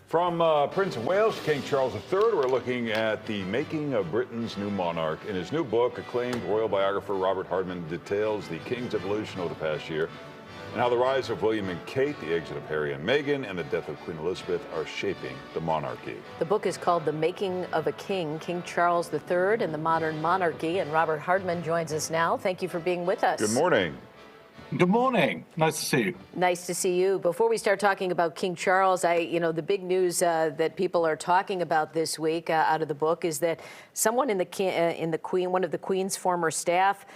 From Prince of Wales to King Charles III, we're looking at the making of Britain's new monarch. In his new book, acclaimed royal biographer Robert Hardman details the king's evolution over the past year and how the rise of William and Kate, the exit of Harry and Meghan, and the death of Queen Elizabeth are shaping the monarchy. The book is called The Making of a King, King Charles III and the Modern Monarchy, and Robert Hardman joins us now. Thank you for being with us. Good morning. Good morning. Nice to see you. Nice to see you. Before we start talking about King Charles, the big news that people are talking about this week out of the book is that someone one of the Queen's former staff,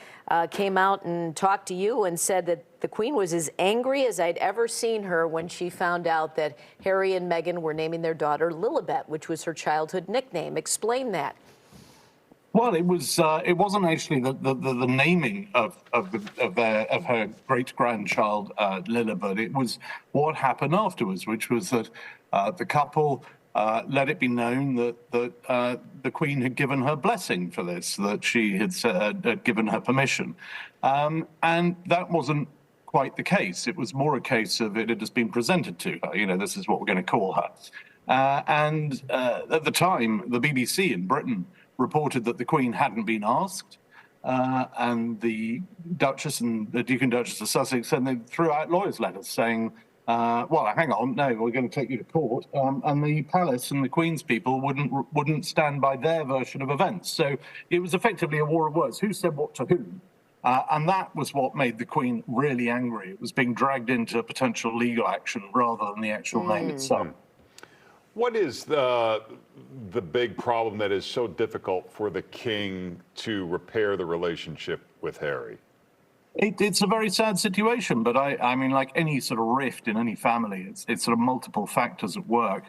came out and talked to you and said that the Queen was as angry as I'd ever seen her when she found out that Harry and Meghan were naming their daughter Lilibet, which was her childhood nickname. Explain that. Well, it wasn't actually the naming of her great grandchild Lilibet. It was what happened afterwards, which was that the couple let it be known that the Queen had given her blessing for this, that she had given her permission, and that wasn't quite the case. It was more a case of it had just been presented to her. You know, this is what we're going to call her, and at the time, the BBC in Britain reported that the Queen hadn't been asked, and the Duchess and the Duke and Duchess of Sussex, and they threw out lawyers' letters saying, well, hang on, no, we're going to take you to court, and the palace and the Queen's people wouldn't stand by their version of events. So it was effectively a war of words. Who said what to whom? And that was what made the Queen really angry. It was being dragged into potential legal action rather than the actual name itself. What is the big problem that is so difficult for the king to repair the relationship with Harry? It's a very sad situation, but I mean, like any sort of rift in any family, it's sort of multiple factors at work.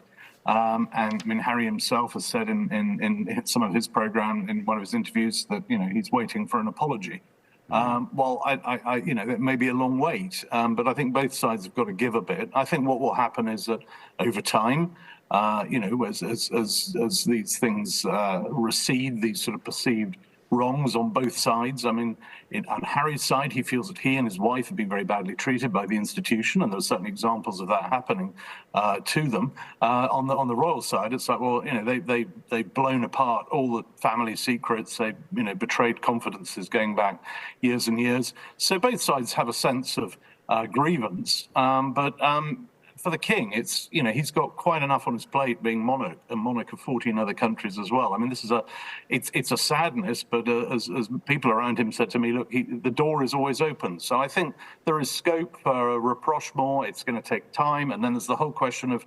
And I mean, Harry himself has said in some of his program, in one of his interviews, that he's waiting for an apology. Well, it may be a long wait, but I think both sides have got to give a bit. I think what will happen is that over time, as these things recede, these sort of perceived wrongs on both sides. I mean, on Harry's side, he feels that he and his wife have been very badly treated by the institution, and there are certainly examples of that happening to them. On the royal side, it's like, well, they've blown apart all the family secrets. They betrayed confidences going back years and years. So both sides have a sense of grievance, but for the king, it's he's got quite enough on his plate being monarch of 14 other countries as well. I mean, this is it's a sadness, but as people around him said to me, look, the door is always open. So I think there is scope for a rapprochement. It's going to take time, and then there's the whole question of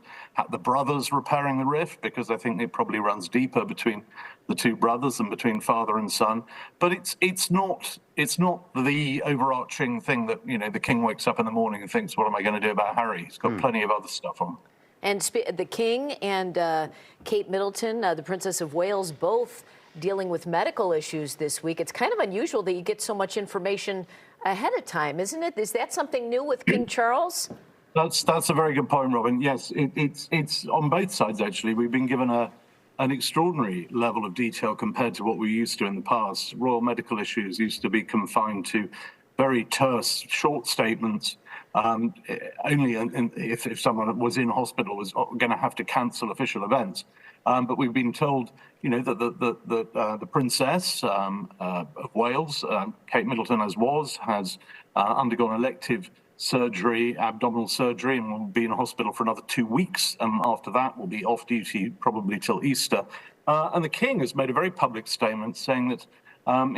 the brothers repairing the rift, because I think it probably runs deeper between the two brothers and between father and son. But it's not the overarching thing that the king wakes up in the morning and thinks, what am I going to do about Harry? He's got plenty of other stuff on. And the king and Kate Middleton, the Princess of Wales, both dealing with medical issues this week. It's kind of unusual that you get so much information ahead of time, isn't it? Is that something new with King Charles? That's a very good point, Robin. Yes, it's on both sides, actually. We've been given an extraordinary level of detail compared to what we used to in the past. Royal medical issues used to be confined to very terse, short statements. Only if someone was in hospital was going to have to cancel official events. But we've been told, that the Princess of Wales, Kate Middleton, has undergone elective surgery, abdominal surgery, and will be in hospital for another 2 weeks. After that, will be off duty probably till Easter. And the king has made a very public statement saying that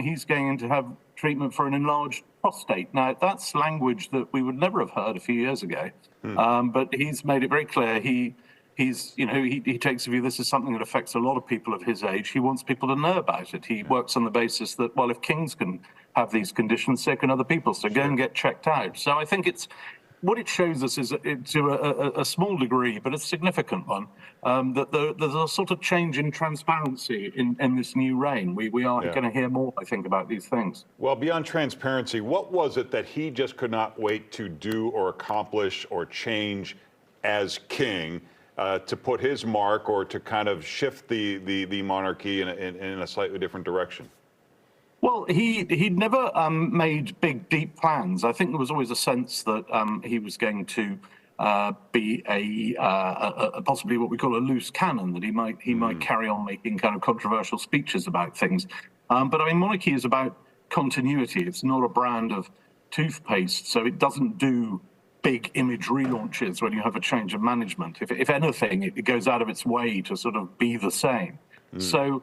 he's going to have treatment for an enlarged prostate. Now, that's language that we would never have heard a few years ago, but he's made it very clear he takes a view this is something that affects a lot of people of his age. He wants people to know about it. He works on the basis that, well, if kings can have these conditions, so can other people. So go and get checked out. So I think what it shows us is, to a small degree, but a significant one, that there's a sort of change in transparency in this new reign. We are going to hear more, I think, about these things. Well, beyond transparency, what was it that he just could not wait to do or accomplish or change as king to put his mark or to kind of shift the monarchy in a slightly different direction? Well, he'd never made big, deep plans. I think there was always a sense that he was going to be possibly what we call a loose cannon, that he might carry on making kind of controversial speeches about things. But I mean, Monarchy is about continuity. It's not a brand of toothpaste, so it doesn't do big image relaunches when you have a change of management. If anything, it goes out of its way to sort of be the same. So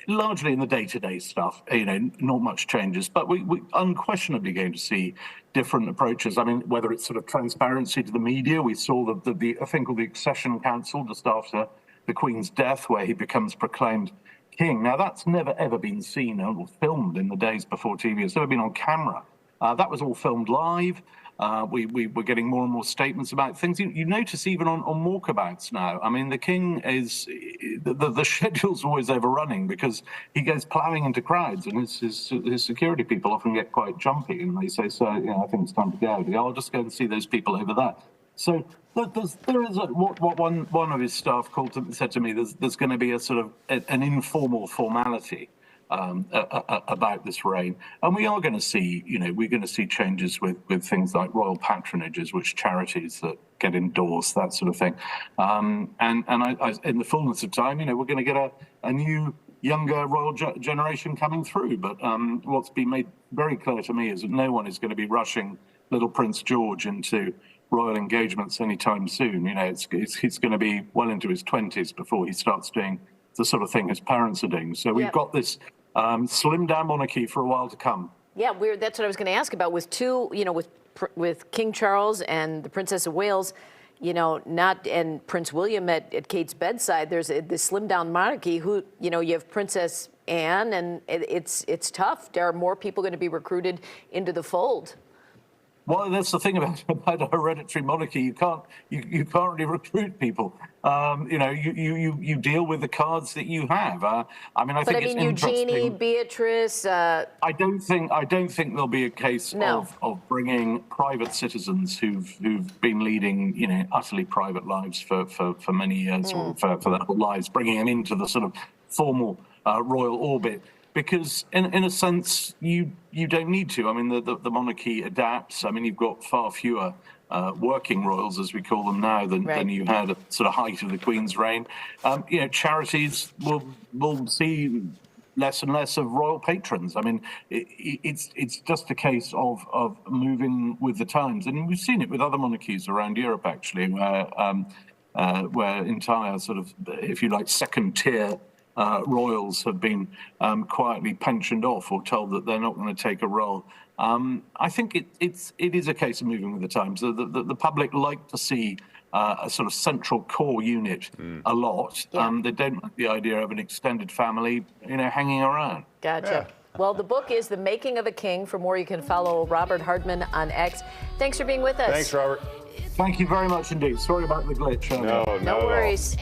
largely in the day-to-day stuff, not much changes, but we unquestionably going to see different approaches. I mean, whether it's sort of transparency to the media, we saw the I think, the Accession Council just after the Queen's death, where he becomes proclaimed king. Now, that's never, ever been seen or filmed in the days before TV. It's never been on camera. That was all filmed live. We were getting more and more statements about things. You notice even on walkabouts now. I mean, the king is the schedule's always overrunning because he goes ploughing into crowds, and his security people often get quite jumpy, and they say, "So, I think it's time to go. I'll just go and see those people over there." So there is what one of his staff said to me. There's going to be a sort of an informal formality about this reign, and we are going to see, we're going to see changes with things like royal patronages, which charities that get endorsed, that sort of thing. And I, in the fullness of time, we're going to get a new, younger royal generation coming through. But what's been made very clear to me is that no one is going to be rushing little Prince George into royal engagements anytime soon. He's going to be well into his 20s before he starts doing the sort of thing his parents are doing. So we've got this slimmed down monarchy for a while to come. Yeah, that's what I was going to ask about with with King Charles and the Princess of Wales, and Prince William at Kate's bedside. There's this slimmed down monarchy. Who, you have Princess Anne, and it's tough. There are more people going to be recruited into the fold. Well, that's the thing about a hereditary monarchy. You can't really recruit people. You deal with the cards that you have. I think it's interesting. Eugenie, Beatrice. I don't think there'll be a case of bringing private citizens who've been leading utterly private lives for many years or for their whole lives, bringing them into the sort of formal royal orbit. Because in a sense, you don't need to. I mean, the monarchy adapts. I mean, you've got far fewer working royals, as we call them now, than you had at sort of height of the Queen's reign. Charities will see less and less of royal patrons. I mean, it's just a case of moving with the times, and we've seen it with other monarchies around Europe, actually, where entire sort of, if you like, second tier royals have been quietly pensioned off or told that they're not going to take a role. I think it is a case of moving with the times. The public like to see a sort of central core unit a lot. They don't like the idea of an extended family, hanging around. Gotcha. Yeah. Well, the book is The Making of a King. For more, you can follow Robert Hardman on X. Thanks for being with us. Thanks, Robert. Thank you very much indeed. Sorry about the glitch. No worries.